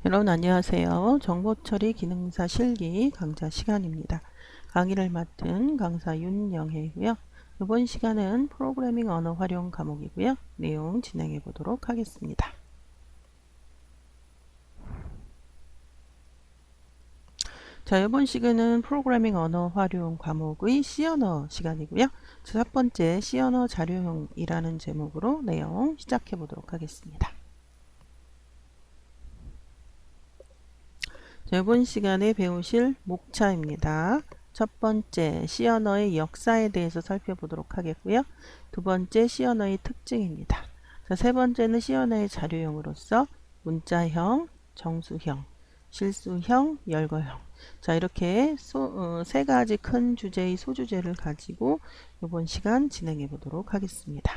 여러분 안녕하세요. 정보처리 기능사 실기 강좌 시간입니다. 강의를 맡은 강사 윤영혜이고요. 이번 시간은 프로그래밍 언어 활용 과목이고요. 내용 진행해 보도록 하겠습니다. 자, 이번 시간은 프로그래밍 언어 활용 과목의 C 언어 시간이고요. 첫 번째 C 언어 자료형이라는 제목으로 내용 시작해 보도록 하겠습니다. 자, 이번 시간에 배우실 목차입니다. 첫 번째, C 언어의 역사에 대해서 살펴보도록 하겠고요. 두 번째, C 언어의 특징입니다. 자, 세 번째는 C 언어의 자료형으로서 문자형, 정수형, 실수형, 열거형. 자, 이렇게 세 가지 큰 주제의 소주제를 가지고 이번 시간 진행해 보도록 하겠습니다.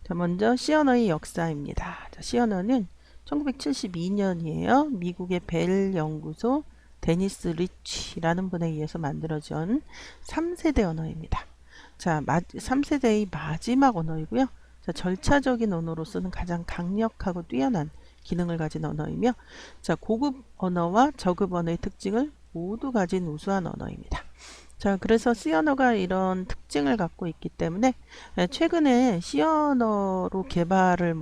자, 먼저 C 언어의 역사입니다. 자, C 언어는 1972년이에요. 미국의 벨 연구소 데니스 리치라는 분에 의해서 만들어진 3세대 언어입니다. 자, 3세대의 마지막 언어이고요. 자, 절차적인 언어로서는 가장 강력하고 뛰어난 기능을 가진 언어이며, 자, 고급 언어와 저급 언어의 특징을 모두 가진 우수한 언어입니다. 자, 그래서 C 언어가 이런 특징을 갖고 있기 때문에 최근에 C 언어로 개발을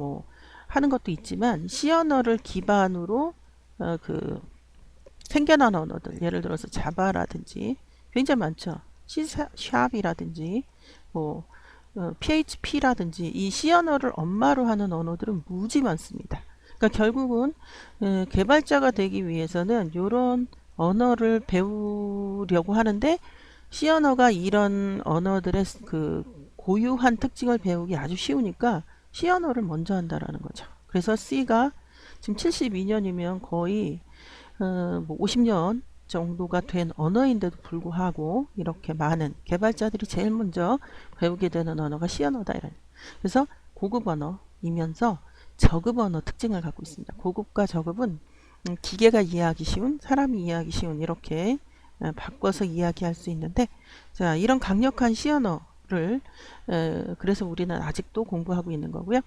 하는 것도 있지만 C 언어를 기반으로 생겨난 언어들, 예를 들어서 자바라든지 굉장히 많죠. C#이라든지 PHP라든지 이 C 언어를 엄마로 하는 언어들은 무지 많습니다. 그러니까 결국은 개발자가 되기 위해서는 이런 언어를 배우려고 하는데 C 언어가 이런 언어들의 고유한 특징을 배우기 아주 쉬우니까 C 언어를 먼저 한다라는 거죠. 그래서 C가 지금 72년이면 거의 50년 정도가 된 언어인데도 불구하고 이렇게 많은 개발자들이 제일 먼저 배우게 되는 언어가 C 언어다. 그래서 고급 언어이면서 저급 언어 특징을 갖고 있습니다. 고급과 저급은 기계가 이해하기 쉬운, 사람이 이해하기 쉬운 이렇게 바꿔서 이야기할 수 있는데, 자, 이런 강력한 C 언어를 그래서 우리는 아직도 공부하고 있는 거고요.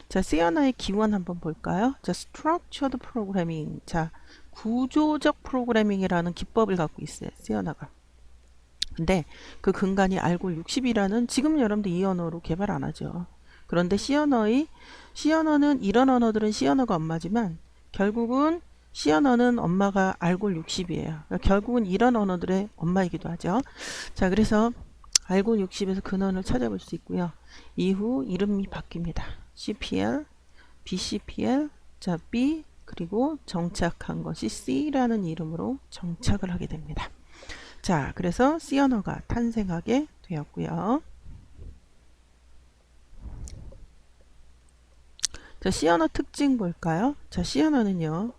자, C 언어의 기원 한번 볼까요? 자, Structured Programming. 자, 구조적 프로그래밍이라는 기법을 갖고 있어요. C 언어가. 근데 그 근간이 알골 60이라는 지금 여러분들 이 언어로 개발 안 하죠. 그런데 C 언어는 이런 언어들은 C 언어가 엄마지만 결국은 C 언어는 엄마가 알골 60이에요. 그러니까 결국은 이런 언어들의 엄마이기도 하죠. 자, 그래서 알골 60에서 근원을 찾아볼 수 있고요. 이후 이름이 바뀝니다. CPL, BCPL, 자, B, 그리고 정착한 것이 C라는 이름으로 정착을 하게 됩니다. 자, 그래서 C 언어가 탄생하게 되었고요. 자, C 언어 특징 볼까요? 자, C 언어는요.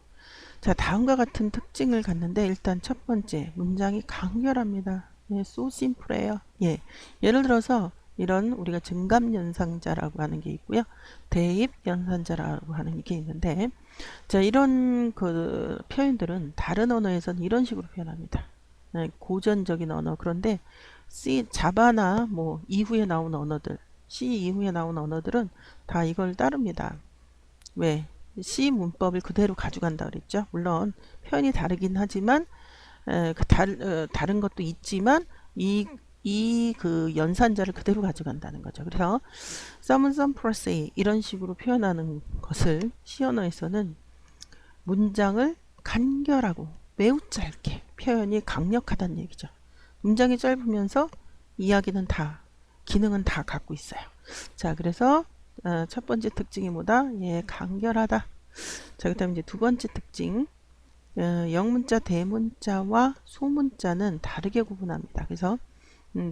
자, 다음과 같은 특징을 갖는데 일단 첫 번째, 문장이 강렬합니다. 예, so simple예요. 예, 예를 들어서 이런 우리가 증감연상자라고 하는 게 있고요. 대입연산자라고 하는 게 있는데, 자, 이런 표현들은 다른 언어에서는 이런 식으로 표현합니다. 네, 고전적인 언어. 그런데 자바나 이후에 나온 언어들, C 이후에 나온 언어들은 다 이걸 따릅니다. 왜? C 문법을 그대로 가져간다 그랬죠. 물론 표현이 다르긴 하지만 다른 것도 있지만 그 연산자를 그대로 가져간다는 거죠. 그래서 some, per se 이런 식으로 표현하는 것을 C 언어에서는 문장을 간결하고 매우 짧게 표현이 강력하다는 얘기죠. 문장이 짧으면서 이야기는 기능은 다 갖고 있어요. 자, 그래서 첫 번째 특징이 뭐다? 예, 간결하다. 자, 그 다음에 이제 두 번째 특징, 영문자, 대문자와 소문자는 다르게 구분합니다. 그래서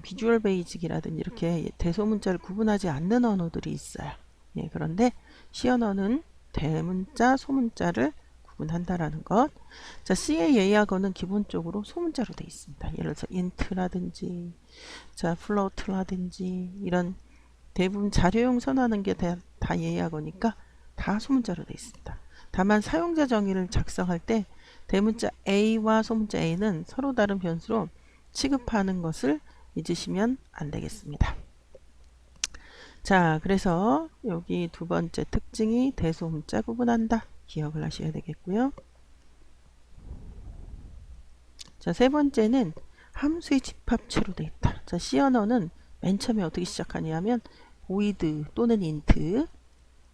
비주얼 베이직이라든지 이렇게 대소문자를 구분하지 않는 언어들이 있어요. 예, 그런데 C 언어는 대문자, 소문자를 구분한다라는 것. 자, C의 예약어는 기본적으로 소문자로 되어 있습니다. 예를 들어서 int라든지, 자, float라든지 이런 대부분 자료용 선언하는 게 다 예약어니까 다 소문자로 되어 있습니다. 다만 사용자 정의를 작성할 때 대문자 A와 소문자 A는 서로 다른 변수로 취급하는 것을 잊으시면 안 되겠습니다. 자, 그래서 여기 두 번째 특징이 대소문자 구분한다. 기억을 하셔야 되겠고요. 자, 세 번째는 함수의 집합체로 되어 있다. 자, C 언어는 맨 처음에 어떻게 시작하냐면 void 또는 int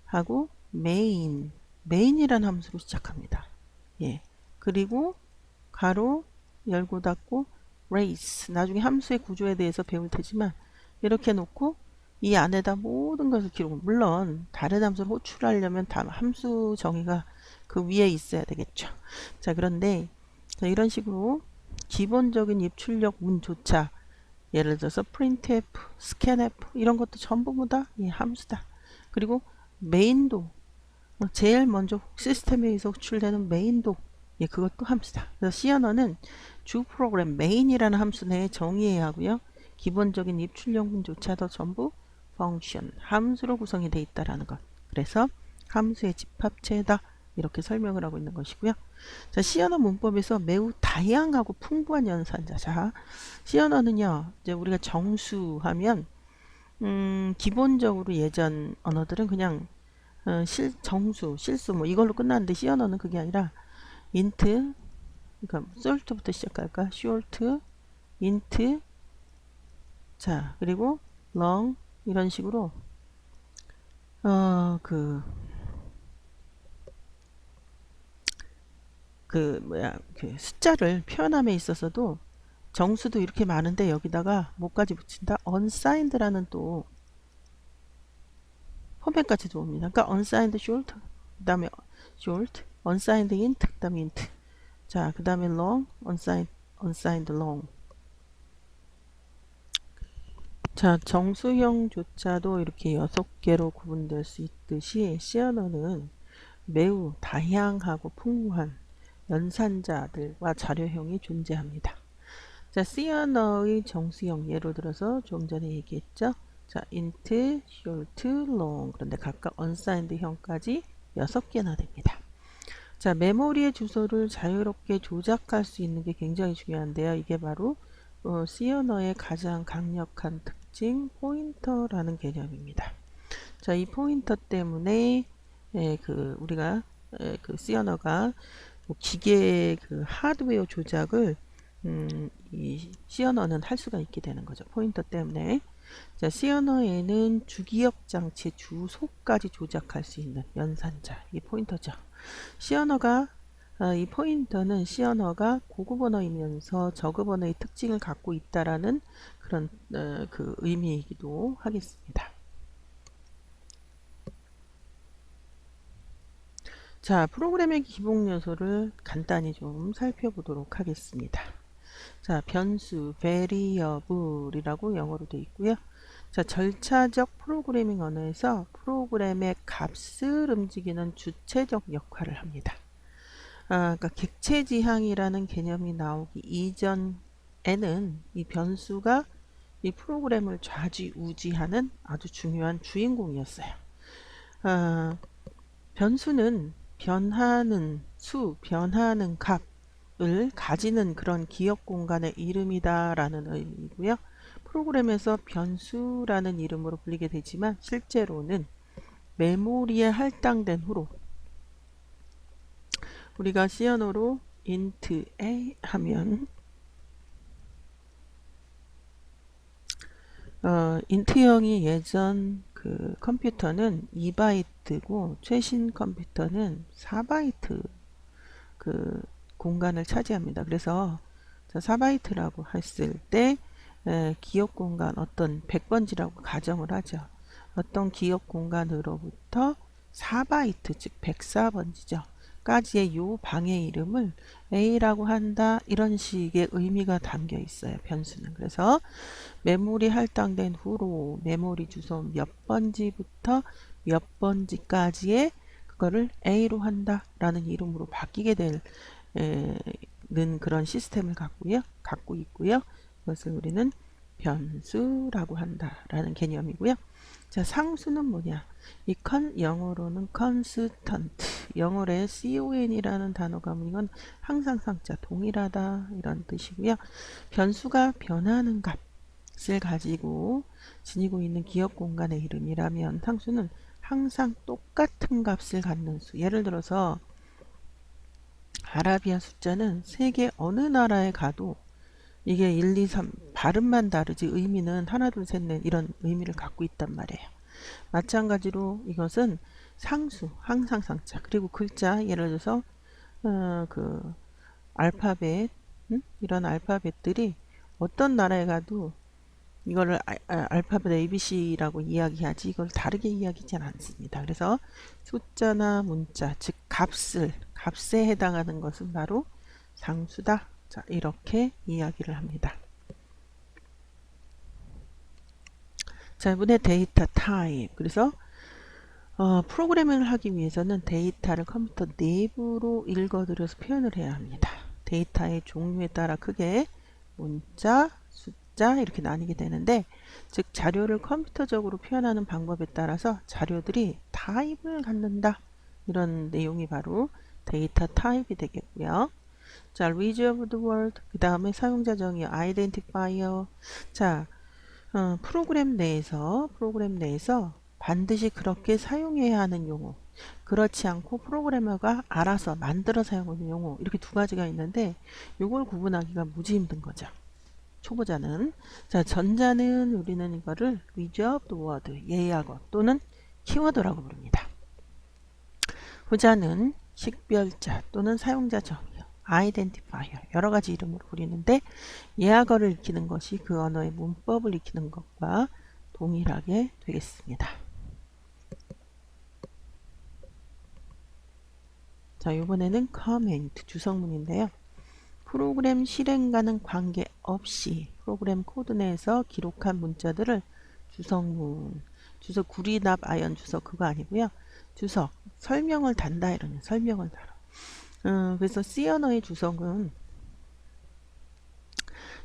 하고 main이라는 함수로 시작합니다. 예. 그리고 가로 열고 닫고 race 나중에 함수의 구조에 대해서 배울 테지만 이렇게 놓고 이 안에다 모든 것을 기록. 물론 다른 함수를 호출하려면 다 함수 정의가 그 위에 있어야 되겠죠. 자, 그런데 자, 이런 식으로 기본적인 입출력 문조차 예를 들어서 printf, scanf 이런 것도 전부 다 이 함수다. 그리고 메인도 제일 먼저 시스템에 의해서 호출되는 메인도 예, 그것도 함수다. 그래서 C 언어는 주 프로그램 메인이라는 함수 내에 정의해야 하고요. 기본적인 입출력 문조차도 전부 펑션, 함수로 구성이 되어 있다라는 것. 그래서 함수의 집합체다. 이렇게 설명을 하고 있는 것이고요. 자, C 언어 문법에서 매우 다양하고 풍부한 연산자. 자, C 언어는요, 이제 우리가 정수하면, 기본적으로 예전 언어들은 그냥, 정수, 실수, 뭐 이걸로 끝났는데 C 언어는 그게 아니라, int, 그러니까 short부터 시작할까? short, int, 자, 그리고 long, 이런 식으로, 그 숫자를 표현함에 있어서도 정수도 이렇게 많은데 여기다가 뭐까지 붙인다? unsigned라는 또 포맷까지 들어옵니다. 그러니까 unsigned short, 그 다음에 short, unsigned int, 그 다음에 int. 자, 그 다음에 long, unsigned long. 자, 정수형조차도 이렇게 6개로 구분될 수 있듯이 C 언어는 매우 다양하고 풍부한 연산자들과 자료형이 존재합니다. 자, C 언어의 정수형 예로 들어서 좀 전에 얘기했죠. 자, int, short, long 그런데 각각 unsigned 형까지 6개나 됩니다. 자, 메모리의 주소를 자유롭게 조작할 수 있는 게 굉장히 중요한데요. 이게 바로 C 언어의 가장 강력한 특징 포인터라는 개념입니다. 자, 이 포인터 때문에 우리가 그 C 언어가 뭐 기계 그 하드웨어 조작을 이 C 언어는 할 수가 있게 되는 거죠. 포인터 때문에. 자, C 언어에는 주기억 장치 주소까지 조작할 수 있는 연산자, 이게 포인터죠. C 언어가 이 포인터는 C 언어가 고급 언어이면서 저급 언어의 특징을 갖고 있다라는 그런 그 의미이기도 하겠습니다. 자, 프로그램의 기본 요소를 간단히 좀 살펴보도록 하겠습니다. 자, 변수, variable이라고 영어로 되어 있고요. 자, 절차적 프로그래밍 언어에서 프로그램의 값을 움직이는 주체적 역할을 합니다. 그러니까 객체지향이라는 개념이 나오기 이전에는 이 변수가 이 프로그램을 좌지우지하는 아주 중요한 주인공이었어요. 변수는 변하는 수, 변하는 값을 가지는 그런 기억 공간의 이름이다 라는 의미이고요. 프로그램에서 변수라는 이름으로 불리게 되지만 실제로는 메모리에 할당된 후로 우리가 C 언어로 int a 하면 인트형이 예전 그 컴퓨터는 2바이트고 최신 컴퓨터는 4바이트 그 공간을 차지합니다. 그래서 4바이트라고 했을 때 기억 공간 어떤 100번지라고 가정을 하죠. 어떤 기억 공간으로부터 4바이트 즉 104번지죠. 까지의 요 방의 이름을 A라고 한다. 이런 식의 의미가 담겨 있어요. 변수는. 그래서 메모리 할당된 후로 메모리 주소 몇 번지부터 몇 번지까지의 그거를 A로 한다 라는 이름으로 바뀌게 되는 그런 시스템을 갖고 있고요. 그것을 우리는 변수라고 한다 라는 개념이고요. 자, 상수는 뭐냐? 이 영어로는 constant, 영어의 con이라는 단어가 이건 항상 상자 동일하다 이런 뜻이고요. 변수가 변하는 값, 가지고 지니고 있는 기억 공간의 이름이라면 상수는 항상 똑같은 값을 갖는 수. 예를 들어서 아라비아 숫자는 세계 어느 나라에 가도 이게 1, 2, 3 발음만 다르지 의미는 하나 둘 셋 넷 이런 의미를 갖고 있단 말이에요. 마찬가지로 이것은 상수, 항상 상자, 그리고 글자, 예를 들어서 그 알파벳, 이런 알파벳들이 어떤 나라에 가도 이거를 알파벳 ABC라고 이야기하지 이걸 다르게 이야기하지 않습니다. 그래서 숫자나 문자, 즉 값에 해당하는 것은 바로 상수다. 자, 이렇게 이야기를 합니다. 자, 이번에 데이터 타입. 그래서 프로그래밍을 하기 위해서는 데이터를 컴퓨터 내부로 읽어들여서 표현을 해야 합니다. 데이터의 종류에 따라 크게 문자, 숫자 이렇게 나뉘게 되는데, 즉 자료를 컴퓨터적으로 표현하는 방법에 따라서 자료들이 타입을 갖는다. 이런 내용이 바로 데이터 타입이 되겠고요. 자, reserve the word, 그 다음에 사용자 정의, identifier. 자, 프로그램 내에서 반드시 그렇게 사용해야 하는 용어, 그렇지 않고 프로그래머가 알아서 만들어 사용하는 용어, 이렇게 두 가지가 있는데 이걸 구분하기가 무지 힘든 거죠. 초보자는. 자, 전자는 우리는 이거를 reserved word, 예약어 또는 키워드라고 부릅니다. 후자는 식별자 또는 사용자 정의, identifier, 여러 가지 이름으로 부리는데 예약어를 익히는 것이 그 언어의 문법을 익히는 것과 동일하게 되겠습니다. 자, 이번에는 comment, 주석문인데요. 프로그램 실행과는 관계없이 프로그램 코드 내에서 기록한 문자들을 주석문, 주석 구리납 아연 주석 그거 아니고요. 주석, 설명을 단다 이러는 설명을 달아. 그래서 C 언어의 주석은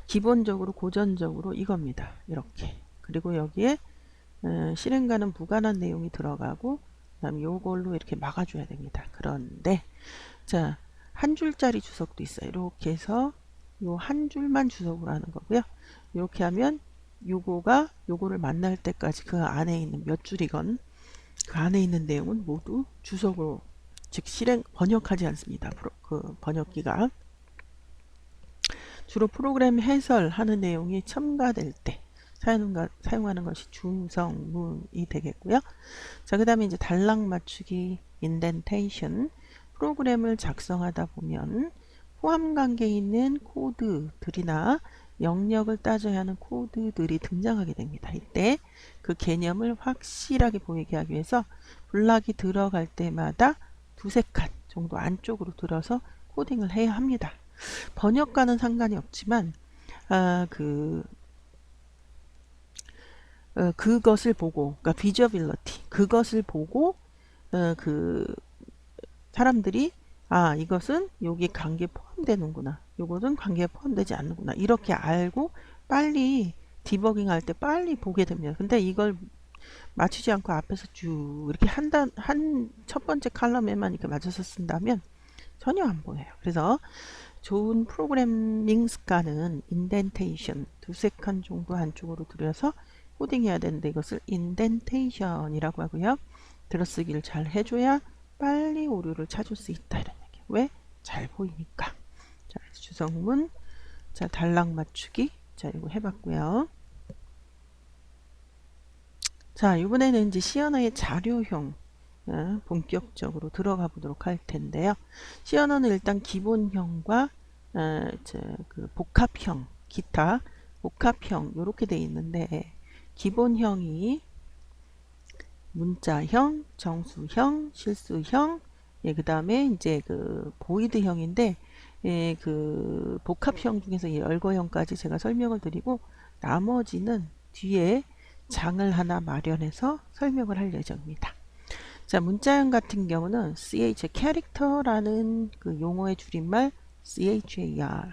기본적으로 고전적으로 이겁니다. 이렇게. 그리고 여기에 실행과는 무관한 내용이 들어가고 그다음에 요걸로 이렇게 막아줘야 됩니다. 그런데 자, 한 줄짜리 주석도 있어요. 이렇게 해서 요 한 줄만 주석으로 하는 거고요. 이렇게 하면 요거를 만날 때까지 그 안에 있는 몇 줄이건 그 안에 있는 내용은 모두 주석으로, 즉 실행 번역하지 않습니다. 그 번역기가 주로 프로그램 해설하는 내용이 첨가될 때 사용하는 것이 주석문이 되겠고요. 자, 그 다음에 이제 단락 맞추기, 인덴테이션. 프로그램을 작성하다 보면 포함 관계에 있는 코드들이나 영역을 따져야 하는 코드들이 등장하게 됩니다. 이때 그 개념을 확실하게 보이게 하기 위해서 블락이 들어갈 때마다 두세 칸 정도 안쪽으로 들어서 코딩을 해야 합니다. 번역과는 상관이 없지만 그것을 보고, 그러니까 비저빌러티, 그것을 보고 그 사람들이 이것은 여기 관계에 포함되는구나, 이것은 관계에 포함되지 않는구나, 이렇게 알고 빨리 디버깅 할 때 빨리 보게 됩니다. 근데 이걸 맞추지 않고 앞에서 쭉 이렇게 한 첫 번째 칼럼에만 이렇게 맞춰서 쓴다면 전혀 안 보여요. 그래서 좋은 프로그래밍 습관은 인덴테이션, 두세 칸 정도 안쪽으로 들여서 코딩해야 되는데 이것을 인덴테이션이라고 하고요. 들어쓰기를 잘 해줘야 빨리 오류를 찾을 수 있다 이런 얘기. 왜? 잘 보이니까. 자, 주석문, 자, 단락 맞추기, 자, 이거 해봤고요. 자, 이번에는 이제 C 언어의 자료형 본격적으로 들어가 보도록 할 텐데요. C 언어는 일단 기본형과 그 복합형, 기타 복합형 이렇게 돼 있는데 기본형이 문자형, 정수형, 실수형, 그 다음에 이제 그 보이드형인데 그 복합형 중에서 열거형까지 제가 설명을 드리고 나머지는 뒤에 장을 하나 마련해서 설명을 할 예정입니다. 자, 문자형 같은 경우는 ch, 캐릭터라는 그 용어의 줄임말 char.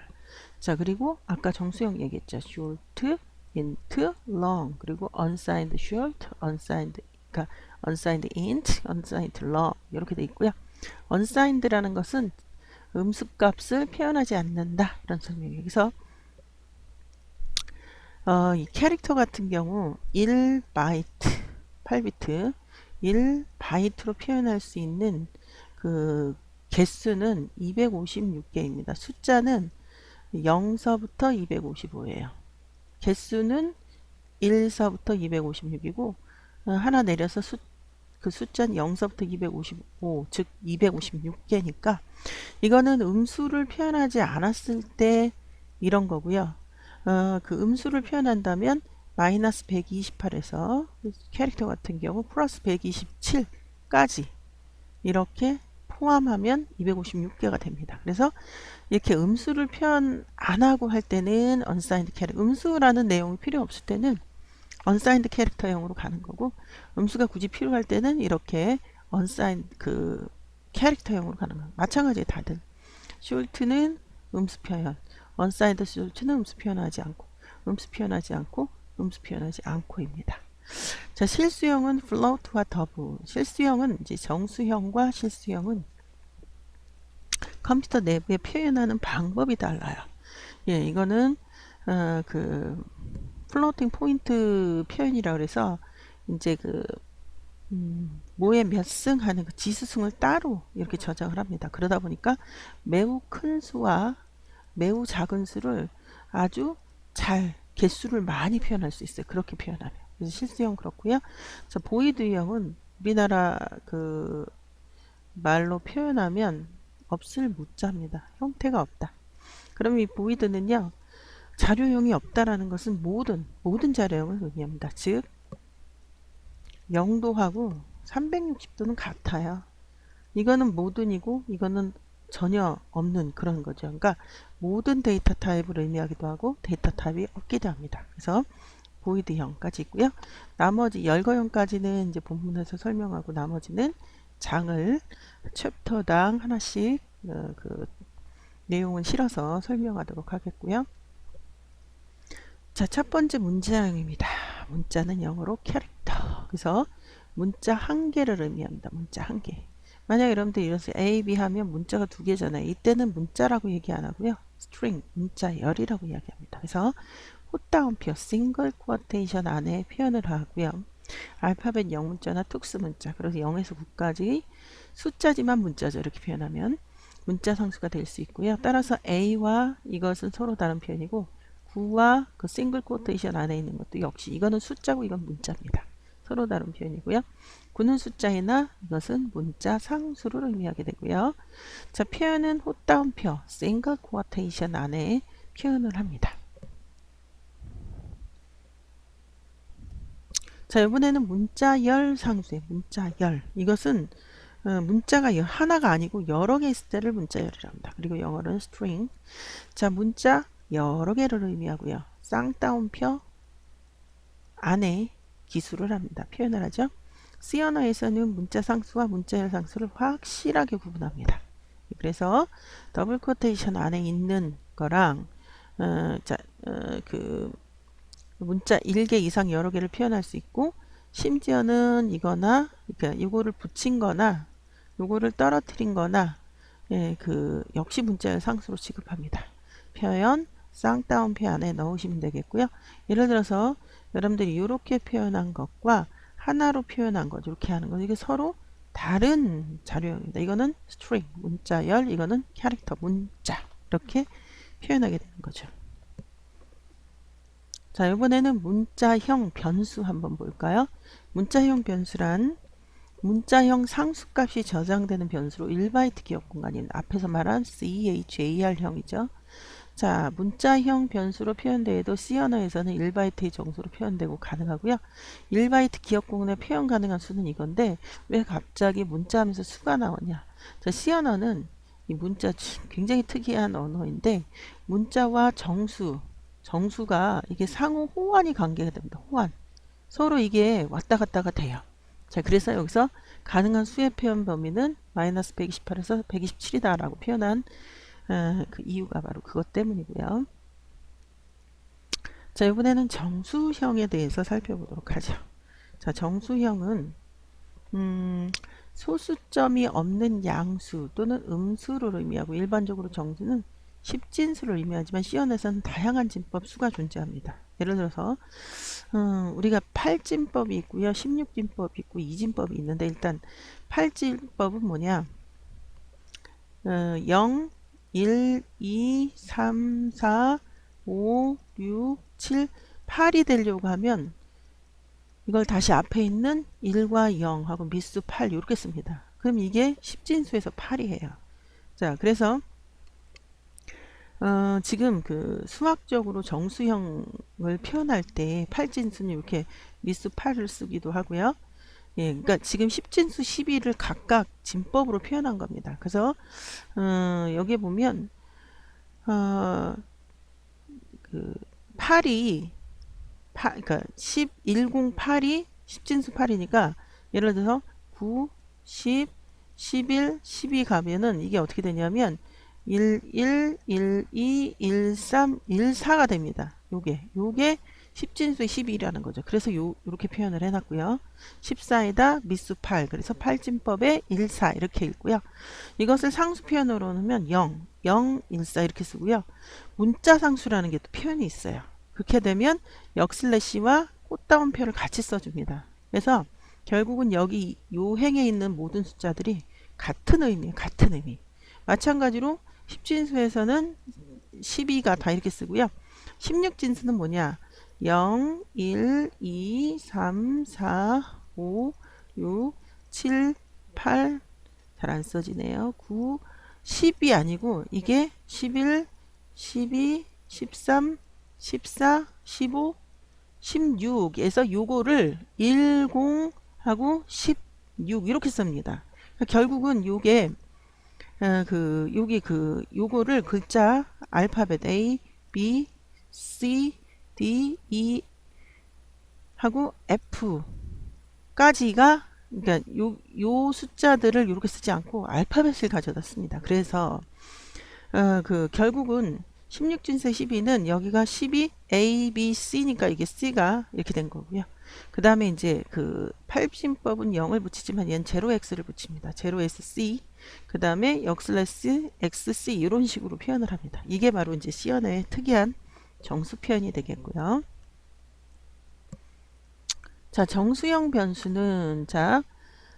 자, 그리고 아까 정수형 얘기했죠. short, int, long, 그리고 unsigned short, unsigned, 그러니까 unsigned int, unsigned long 이렇게 돼 있고요. unsigned라는 것은 음습값을 표현하지 않는다 이런 설명이에요. 그래서 이 캐릭터 같은 경우 1바이트, 8비트, 1바이트로 표현할 수 있는 그 개수는 256개입니다. 숫자는 0서부터 255예요. 개수는 1서부터 256이고 하나 내려서 그 숫자는 0서부터 255, 즉 256개니까 이거는 음수를 표현하지 않았을 때 이런 거고요. 그 음수를 표현한다면 마이너스 128에서 캐릭터 같은 경우 플러스 127까지 이렇게 포함하면 256개가 됩니다. 그래서 이렇게 음수를 표현 안 하고 할 때는 unsigned 캐릭터, 음수라는 내용이 필요 없을 때는 unsigned 캐릭터형으로 가는 거고, 음수가 굳이 필요할 때는 이렇게 unsigned 그 캐릭터형으로 가는 거예요. 마찬가지에 다들 short는 음수 표현, unsigned short는 음수 표현하지 않고, 음수 표현하지 않고, 음수 표현하지 않고입니다. 자, 실수형은 float와 더블. 실수형은 이제 정수형과 실수형은 컴퓨터 내부에 표현하는 방법이 달라요. 예, 이거는 그 플로팅 포인트 표현이라 그래서 이제 그 뭐에 몇 승 하는 그 지수승을 따로 이렇게 저장을 합니다. 그러다 보니까 매우 큰 수와 매우 작은 수를 아주 잘 개수를 많이 표현할 수 있어요. 그렇게 표현하면. 그래서 실수형 그렇고요. 저 보이드형은 우리나라 그 말로 표현하면 없을 무자입니다. 형태가 없다. 그럼 이 보이드는요. 자료형이 없다라는 것은 모든 자료형을 의미합니다. 즉 0도하고 360도는 같아요. 이거는 모든이고 이거는 전혀 없는 그런 거죠. 그러니까 모든 데이터 타입을 의미하기도 하고 데이터 타입이 없기도 합니다. 그래서 보이드형까지 있고요. 나머지 열거형까지는 이제 본문에서 설명하고 나머지는 장을 챕터당 하나씩 그 내용을 실어서 설명하도록 하겠고요. 자, 첫 번째 문자형입니다. 문자는 영어로 캐릭터. 그래서 문자 한 개를 의미합니다. 문자 한 개. 만약 여러분들 이래서 A, B 하면 문자가 두 개잖아요. 이때는 문자라고 얘기 안 하고요. string, 문자열이라고 이야기합니다. 그래서 헛다운표, 싱글 쿼테이션 안에 표현을 하고요. 알파벳 영문자나 특수문자, 그래서 0에서 9까지 숫자지만 문자죠. 이렇게 표현하면 문자 상수가 될 수 있고요. 따라서 A와 이것은 서로 다른 표현이고 9와 그 싱글 쿼테이션 안에 있는 것도 역시 이거는 숫자고 이건 문자입니다. 서로 다른 표현이고요. 9는 숫자이나 이것은 문자 상수를 의미하게 되고요. 자, 표현은 헛다운표, 싱글 쿼테이션 안에 표현을 합니다. 자, 이번에는 문자열 상수의 문자열. 이것은 문자가 하나가 아니고 여러 개 있을 때를 문자열이라고 합니다. 그리고 영어로는 string. 자, 문자 여러 개를 의미하고요. 쌍따옴표 안에 기술을 합니다. 표현을 하죠. C 언어에서는 문자 상수와 문자열 상수를 확실하게 구분합니다. 그래서 더블 쿼테이션 안에 있는 거랑 그 문자 1개 이상 여러 개를 표현할 수 있고 심지어는 이거나 그러니까 이거를 붙인 거나 요거를 떨어뜨린 거나 예, 그 역시 문자열 상수로 취급합니다. 표현 쌍따옴표 안에 넣으시면 되겠고요. 예를 들어서 여러분들이 이렇게 표현한 것과 하나로 표현한 것 이렇게 하는 것 이게 서로 다른 자료형입니다. 이거는 string 문자열 이거는 캐릭터 문자 이렇게 표현하게 되는 거죠. 자, 이번에는 문자형 변수 한번 볼까요? 문자형 변수란 문자형 상수값이 저장되는 변수로 1바이트 기억 공간인 앞에서 말한 CHAR형이죠. 자, 문자형 변수로 표현되어도 C 언어에서는 1바이트의 정수로 표현되고 가능하고요. 1바이트 기억 공간에 표현 가능한 수는 이건데 왜 갑자기 문자 하면서 수가 나오냐? 자, C 언어는 이 문자 굉장히 특이한 언어인데 문자와 정수가 이게 상호 호환이 관계가 됩니다. 호환. 서로 이게 왔다 갔다가 돼요. 자, 그래서 여기서 가능한 수의 표현 범위는 마이너스 128에서 127이다 라고 표현한 그 이유가 바로 그것 때문이고요. 자, 이번에는 정수형에 대해서 살펴보도록 하죠. 자, 정수형은 소수점이 없는 양수 또는 음수를 의미하고 일반적으로 정수는 10진수를 의미하지만 C언에서는 다양한 진법 수가 존재합니다. 예를 들어서 우리가 8진법이 있고요. 16진법이 있고 2진법이 있는데 일단 8진법은 뭐냐? 0, 1, 2, 3, 4, 5, 6, 7, 8이 되려고 하면 이걸 다시 앞에 있는 1과 0 하고 미수 8 이렇게 씁니다. 그럼 이게 10진수에서 8이에요. 자, 그래서 지금 그 수학적으로 정수형을 표현할 때 8진수는 이렇게 미수 8을 쓰기도 하고요. 예, 그러니까 지금 10진수 12를 각각 진법으로 표현한 겁니다. 그래서 여기에 보면 그 8이 그러니까 108이 10진수 8이니까 예를 들어서 9, 10, 11, 12 가면은 이게 어떻게 되냐면 11, 12, 13, 14가 됩니다. 요게 10진수의 12라는 거죠. 그래서 요렇게 표현을 해놨고요. 14에다 미수 8 그래서 8진법의 14 이렇게 읽고요. 이것을 상수 표현으로 넣으면 0, 0, 14 이렇게 쓰고요. 문자 상수라는 게 또 표현이 있어요. 그렇게 되면 역슬래시와 꽃다운표를 같이 써줍니다. 그래서 결국은 여기 요 행에 있는 모든 숫자들이 같은 의미예요. 같은 의미. 마찬가지로 10진수에서는 12가 다 이렇게 쓰고요. 16진수는 뭐냐? 0, 1, 2, 3, 4, 5, 6, 7, 8 잘 안 써지네요. 9, 10이 아니고 이게 11, 12, 13, 14, 15, 16에서 요거를 10하고 16 이렇게 씁니다. 그러니까 결국은 요게 요거를 글자 알파벳 A, B, C, D, E 하고 F까지가 그러니까 요 숫자들을 이렇게 쓰지 않고 알파벳을 가져다 씁니다. 그래서 결국은 16진수 12는 여기가 12 A, B, C니까 이게 C가 이렇게 된 거고요. 그 다음에 이제 그 8진법은 0을 붙이지만 얘는 0x를 붙입니다. 0SC 그 다음에 역슬래시 XC 이런 식으로 표현을 합니다. 이게 바로 이제 C언의 특이한 정수 표현이 되겠고요. 자, 정수형 변수는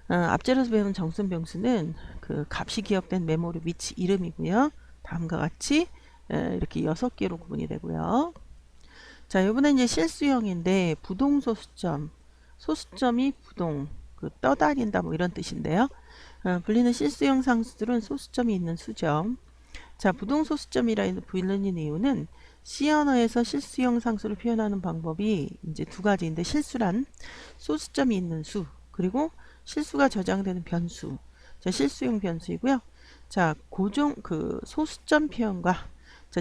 앞자리에서 배운 정수형 변수는 그 값이 기억된 메모리 위치 이름이고요. 다음과 같이 이렇게 6개로 구분이 되고요. 자, 이번엔 이제 실수형인데 부동 소수점, 소수점이 부동, 떠다닌다 뭐 이런 뜻인데요. 불리는 실수형 상수들은 소수점이 있는 수점. 자, 부동 소수점이라 불리는 이유는 C 언어에서 실수형 상수를 표현하는 방법이 이제 두 가지인데 실수란 소수점이 있는 수 그리고 실수가 저장되는 변수. 자, 실수형 변수이고요. 자, 소수점 표현과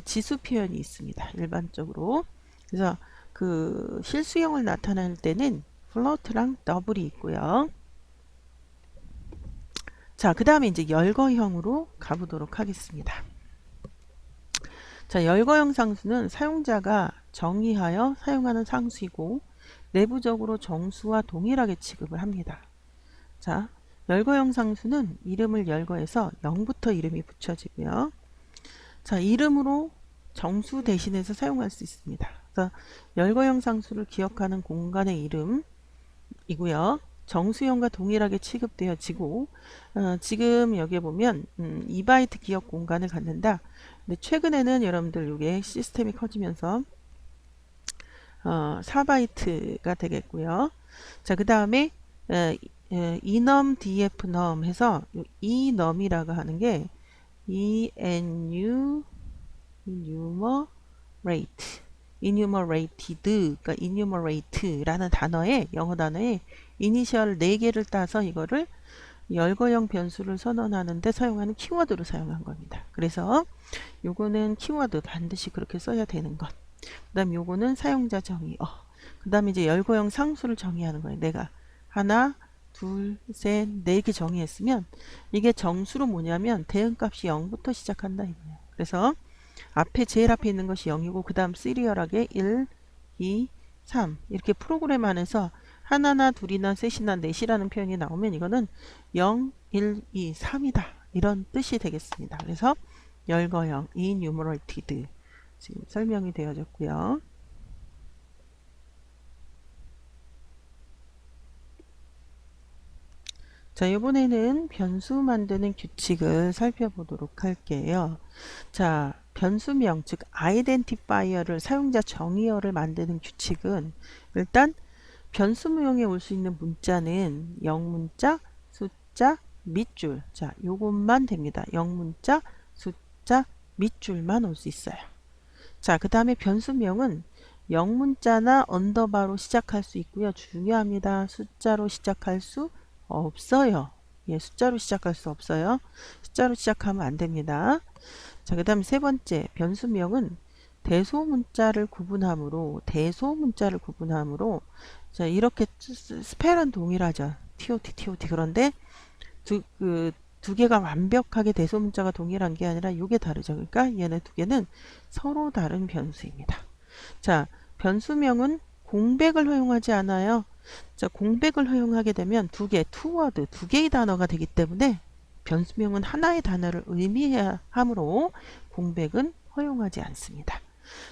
지수 표현이 있습니다. 일반적으로. 그래서 그 실수형을 나타낼 때는 플로트랑 더블이 있고요. 자, 그 다음에 이제 열거형으로 가보도록 하겠습니다. 자, 열거형 상수는 사용자가 정의하여 사용하는 상수이고 내부적으로 정수와 동일하게 취급을 합니다. 자, 열거형 상수는 이름을 열거해서 0부터 이름이 붙여지고요. 자, 이름으로 정수 대신해서 사용할 수 있습니다. 그래서 열거형 상수를 기억하는 공간의 이름이고요. 정수형과 동일하게 취급되어지고 지금 여기에 보면 2바이트 기억 공간을 갖는다. 근데 최근에는 여러분들 이게 시스템이 커지면서 4바이트가 되겠고요. 자, 그 다음에 enum, dfnum 해서 enum이라고 하는 게 enumerated, 그러니까 enumerate라는 단어에 영어 단어에 이니셜 4개를 따서 이거를 열거형 변수를 선언하는데 사용하는 키워드로 사용한 겁니다. 그래서 요거는 키워드 반드시 그렇게 써야 되는 것. 그 다음 요거는 사용자 정의. 그 다음에 이제 열거형 상수를 정의하는 거예요. 내가 하나, 둘, 셋, 넷 이렇게 정의했으면 이게 정수로 뭐냐면 대응값이 0부터 시작한다 이거예요. 그래서 제일 앞에 있는 것이 0이고 그 다음 시리얼하게 1, 2, 3 이렇게 프로그램 안에서 하나나 둘이나 셋이나 넷이라는 표현이 나오면 이거는 0, 1, 2, 3이다 이런 뜻이 되겠습니다. 그래서 열거형 enumerated 지금 설명이 되어졌고요. 자, 이번에는 변수 만드는 규칙을 살펴보도록 할게요. 자, 변수명, 즉 아이덴티파이어를 사용자 정의어를 만드는 규칙은 일단 변수명에 올 수 있는 문자는 영문자, 숫자, 밑줄. 자, 요것만 됩니다. 영문자, 숫자, 밑줄만 올 수 있어요. 자, 그 다음에 변수명은 영문자나 언더바로 시작할 수 있고요. 중요합니다. 숫자로 시작할 수 없어요. 예, 숫자로 시작할 수 없어요. 숫자로 시작하면 안 됩니다. 자, 그 다음 세 번째 변수명은 대소문자를 구분함으로 자, 이렇게 스펠은 동일하죠. TOT. 그런데 두 개가 완벽하게 대소문자가 동일한 게 아니라 이게 다르죠. 그러니까 얘네 두 개는 서로 다른 변수입니다. 자, 변수명은 공백을 허용하지 않아요. 자, 공백을 허용하게 되면 투워드, 두 개의 단어가 되기 때문에 변수명은 하나의 단어를 의미해야 하므로 공백은 허용하지 않습니다.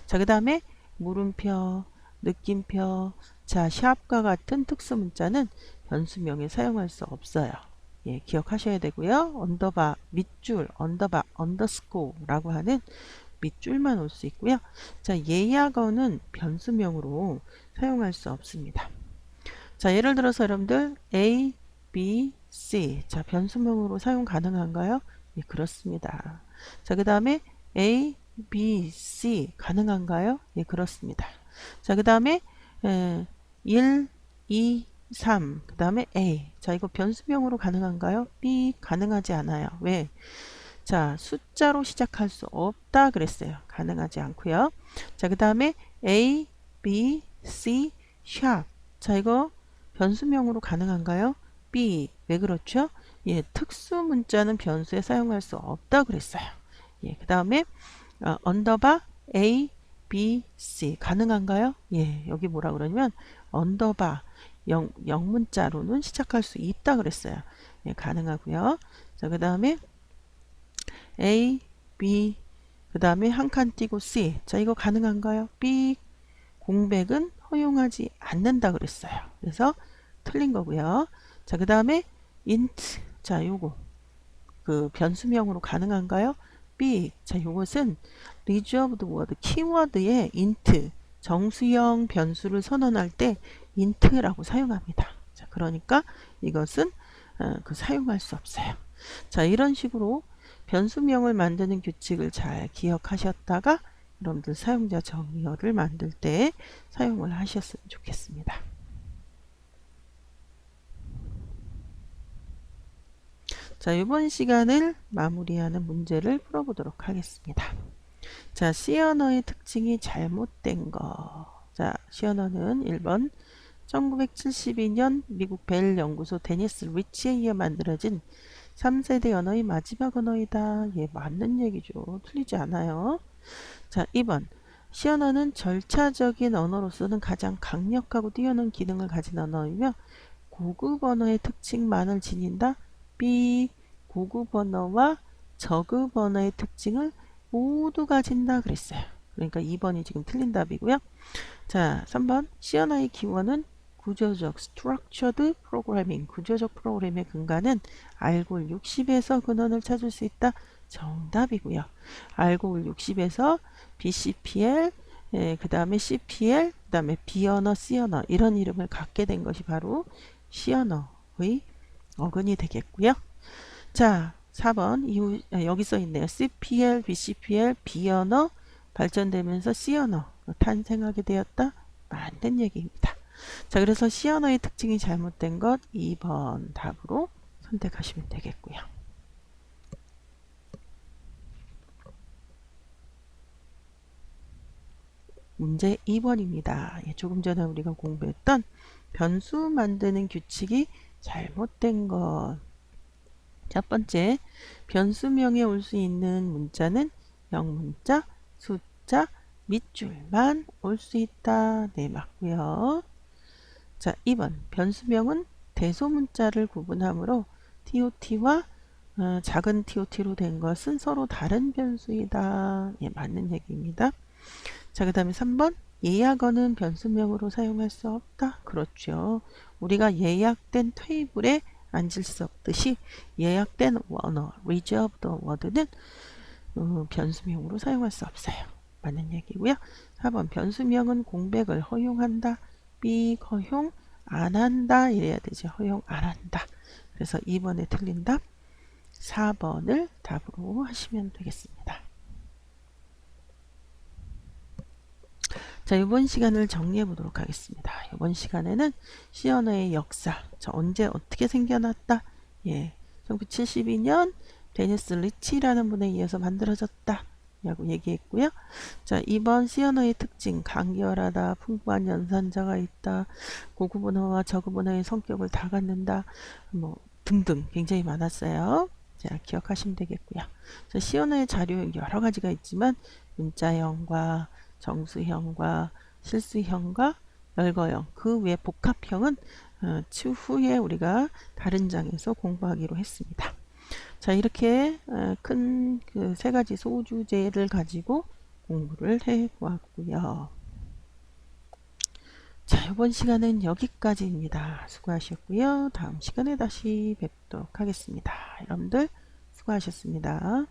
자, 그 다음에 물음표, 느낌표, 자, 샵과 같은 특수문자는 변수명에 사용할 수 없어요. 예, 기억하셔야 되고요. 언더바, 밑줄, 언더바, 언더스코어라고 하는 밑줄만 올 수 있고요. 자, 예약어는 변수명으로 사용할 수 없습니다. 자, 예를 들어서 여러분들 A, B, C. 자, 변수명으로 사용 가능한가요? 예, 그렇습니다. 자, 그 다음에 A, B, C 가능한가요? 예, 그렇습니다. 자, 그 다음에 1, 2, 3. 그 다음에 A. 자, 이거 변수명으로 가능한가요? B 가능하지 않아요. 왜? 자, 숫자로 시작할 수 없다 그랬어요. 가능하지 않고요. 자, 그 다음에 A, B, C, 샵. 자, 이거 변수명으로 가능한가요? B. 왜 그렇죠? 예, 특수 문자는 변수에 사용할 수 없다 그랬어요. 예, 그 다음에 언더바 A, B, C 가능한가요? 예, 여기 뭐라 그러냐면 언더바 영문자로는 시작할 수 있다 그랬어요. 예, 가능하고요. 자, 그 다음에 A, B, 그 다음에 한 칸 띄고 C. 자, 이거 가능한가요? B, 공백은 허용하지 않는다 그랬어요. 그래서 틀린 거고요. 자, 그 다음에 int. 자, 요거 변수명으로 가능한가요? B. 자, 요것은 reserved word 키워드에 int 정수형 변수를 선언할 때 int라고 사용합니다. 자, 그러니까 이것은 사용할 수 없어요. 자, 이런 식으로 변수명을 만드는 규칙을 잘 기억하셨다가 여러분들 사용자 정의어를 만들 때 사용을 하셨으면 좋겠습니다. 자, 이번 시간을 마무리하는 문제를 풀어보도록 하겠습니다. 자, C 언어의 특징이 잘못된 거. 자, C 언어는 1번 1972년 미국 벨 연구소 데니스 리치에 의해 만들어진 3세대 언어의 마지막 언어이다. 예, 맞는 얘기죠. 틀리지 않아요. 자, 2번 C 언어는 절차적인 언어로서는 가장 강력하고 뛰어난 기능을 가진 언어이며 고급 언어의 특징만을 지닌다. B. 고급 언어와 저급 언어의 특징을 모두 가진다 그랬어요. 그러니까 2번이 지금 틀린 답이고요. 자, 3번 C 언어의 기원은 구조적 structured programming, 구조적 프로그램의 근간은 알골 60에서 근원을 찾을 수 있다. 정답이고요. 알골 60에서 BCPL, 그 다음에 CPL, 그 다음에 B 언어, C 언어 이런 이름을 갖게 된 것이 바로 C 언어의 어근이 되겠고요. 자, 4번 여기 써 있네요. CPL, BCPL, B 언어 발전되면서 C 언어 탄생하게 되었다. 맞는 얘기입니다. 자, 그래서 C 언어의 특징이 잘못된 것 2번 답으로 선택하시면 되겠고요. 문제 2번입니다. 예, 조금 전에 우리가 공부했던 변수 만드는 규칙이 잘못된 것. 첫 번째, 변수명에 올 수 있는 문자는 영문자, 숫자, 밑줄만 올 수 있다. 네, 맞고요. 자, 2번 변수명은 대소문자를 구분하므로 TOT와 작은 TOT로 된 것은 서로 다른 변수이다. 예, 맞는 얘기입니다. 자, 그 다음에 3번. 예약어는 변수명으로 사용할 수 없다. 그렇죠. 우리가 예약된 테이블에 앉을 수 없듯이 예약된 원어, reserved word는 변수명으로 사용할 수 없어요. 맞는 얘기고요. 4번. 변수명은 공백을 허용한다. B. 허용 안 한다. 이래야 되죠. 허용 안 한다. 그래서 2번에 틀린 답 4번을 답으로 하시면 되겠습니다. 자, 이번 시간을 정리해 보도록 하겠습니다. 이번 시간에는 C 언어의 역사, 자, 언제 어떻게 생겨났다, 예, 1972년 데니스 리치라는 분에 의해서 만들어졌다 라고 얘기했고요. 자, 이번 C 언어의 특징, 간결하다, 풍부한 연산자가 있다, 고급 언어와 저급 언어의 성격을 다 갖는다, 뭐 등등 굉장히 많았어요. 자, 기억하시면 되겠고요. 자, C 언어의 자료 여러 가지가 있지만 문자형과 정수형과 실수형과 열거형, 그 외 복합형은 추후에 우리가 다른 장에서 공부하기로 했습니다. 자, 이렇게 큰 그 세 가지 소주제를 가지고 공부를 해 보았고요. 자, 이번 시간은 여기까지입니다. 수고하셨고요. 다음 시간에 다시 뵙도록 하겠습니다. 여러분들 수고하셨습니다.